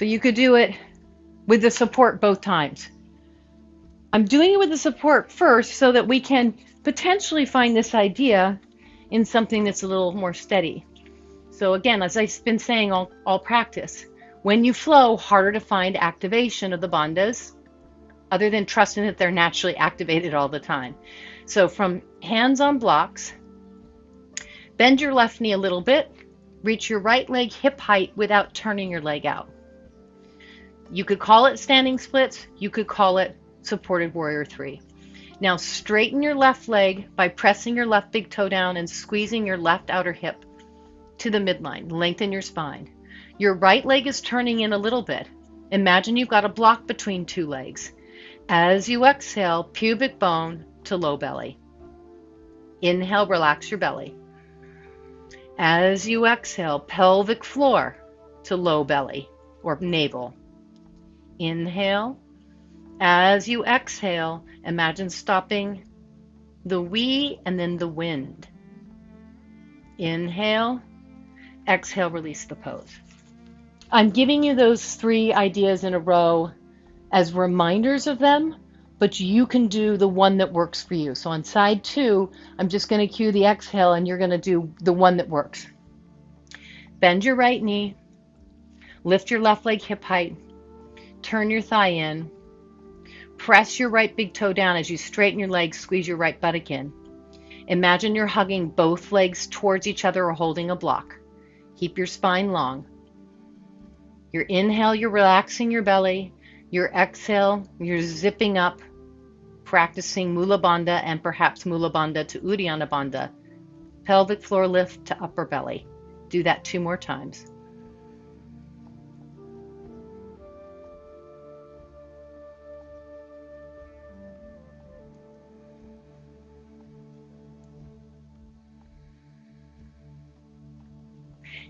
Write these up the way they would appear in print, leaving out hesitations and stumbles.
So you could do it with the support both times. I'm doing it with the support first so that we can potentially find this idea in something that's a little more steady. So again, as I've been saying all practice, when you flow, harder to find activation of the bandhas, other than trusting that they're naturally activated all the time. So from hands on blocks, bend your left knee a little bit, reach your right leg hip height without turning your leg out. You could call it standing splits, you could call it supported warrior three. Now straighten your left leg by pressing your left big toe down and squeezing your left outer hip to the midline. Lengthen your spine. Your right leg is turning in a little bit. Imagine you've got a block between two legs. As you exhale, pubic bone to low belly. Inhale, relax your belly. As you exhale, pelvic floor to low belly or navel. Inhale. As you exhale, imagine stopping the we and then the wind. Inhale. Exhale, release the pose. I'm giving you those 3 ideas in a row as reminders of them, but you can do the one that works for you. So on side 2, I'm just going to cue the exhale and you're going to do the one that works. Bend your right knee, lift your left leg hip height, turn your thigh in, press your right big toe down as you straighten your legs, squeeze your right buttock in. Imagine you're hugging both legs towards each other or holding a block. Keep your spine long. Your inhale, you're relaxing your belly. Your exhale, you're zipping up, practicing Mula Bandha and perhaps Mula Bandha to Uddiyana Bandha. Pelvic floor lift to upper belly. Do that 2 more times.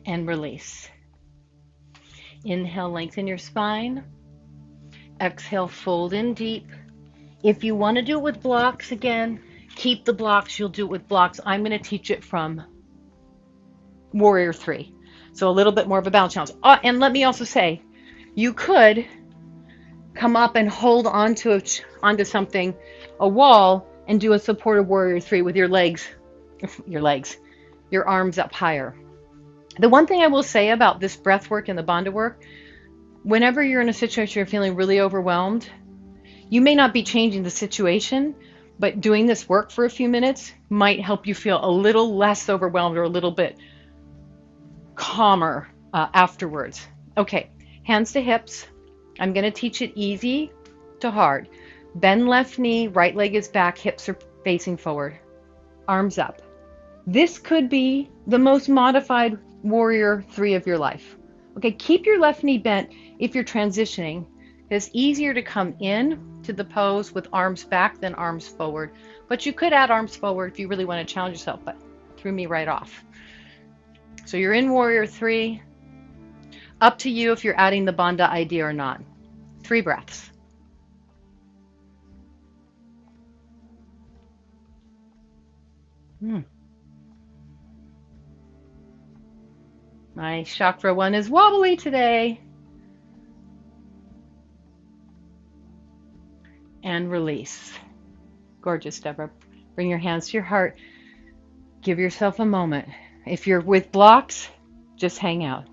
And release. Inhale, lengthen your spine. Exhale, fold in deep. If you want to do it with blocks, again, keep the blocks. You'll do it with blocks. I'm going to teach it from Warrior 3. So a little bit more of a balance challenge. And let me also say, you could come up and hold onto something, a wall, and do a supported Warrior 3 with your arms up higher. The one thing I will say about this breath work and the bandha work, whenever you're in a situation you're feeling really overwhelmed, you may not be changing the situation, but doing this work for a few minutes might help you feel a little less overwhelmed or a little bit calmer afterwards. Okay, hands to hips. I'm going to teach it easy to hard. Bend left knee, right leg is back, hips are facing forward, arms up. This could be the most modified Warrior 3 of your life. Okay, keep your left knee bent if you're transitioning. It's easier to come in to the pose with arms back than arms forward. But you could add arms forward if you really want to challenge yourself, but threw me right off. So you're in Warrior 3. Up to you if you're adding the bandha idea or not. 3 breaths. My chakra 1 is wobbly today. And release. Gorgeous, Deborah. Bring your hands to your heart. Give yourself a moment. If you're with blocks, just hang out.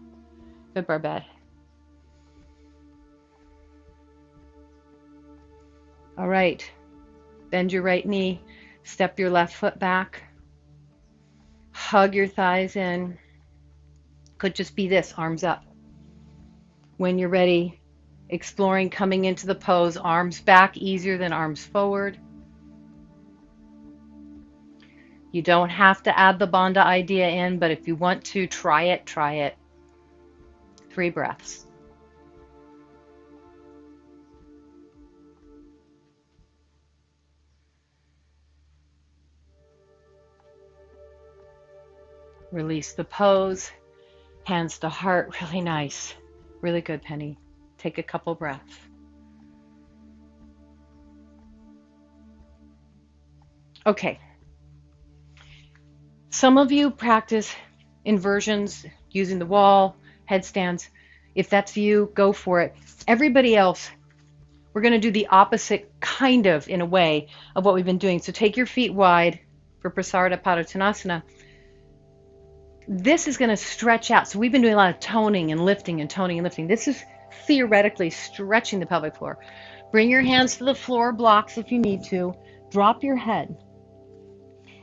Good, Barbette. All right. Bend your right knee. Step your left foot back. Hug your thighs in. Could just be this, arms up. When you're ready, exploring coming into the pose, arms back easier than arms forward. You don't have to add the bandha idea in, but if you want to, try it, try it. 3 breaths. Release the pose. Hands to heart, really nice. Really good, Penny. Take a couple breaths. Okay. Some of you practice inversions using the wall, headstands. If that's you, go for it. Everybody else, we're going to do the opposite kind of, in a way, of what we've been doing. So take your feet wide for Prasarada Padottanasana. This is going to stretch out. So we've been doing a lot of toning and lifting and toning and lifting. This is theoretically stretching the pelvic floor. Bring your hands to the floor blocks if you need to. Drop your head.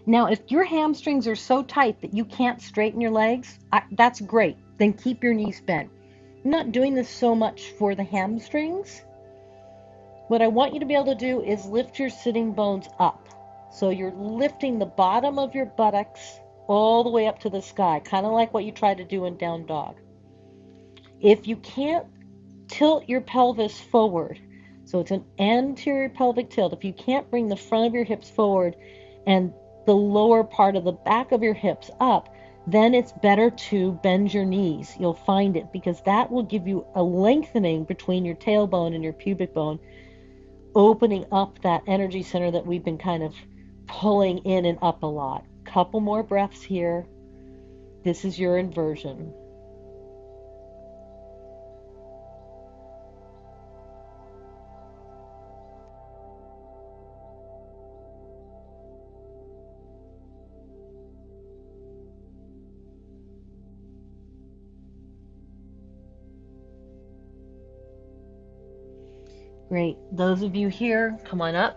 Now, if your hamstrings are so tight that you can't straighten your legs, that's great. Then keep your knees bent. I'm not doing this so much for the hamstrings. What I want you to be able to do is lift your sitting bones up. So you're lifting the bottom of your buttocks all the way up to the sky, kind of like what you try to do in down dog. If you can't tilt your pelvis forward, so it's an anterior pelvic tilt, if you can't bring the front of your hips forward and the lower part of the back of your hips up, then it's better to bend your knees. You'll find it, because that will give you a lengthening between your tailbone and your pubic bone, opening up that energy center that we've been kind of pulling in and up a lot. Couple more breaths here. This is your inversion. Great. Those of you here, come on up.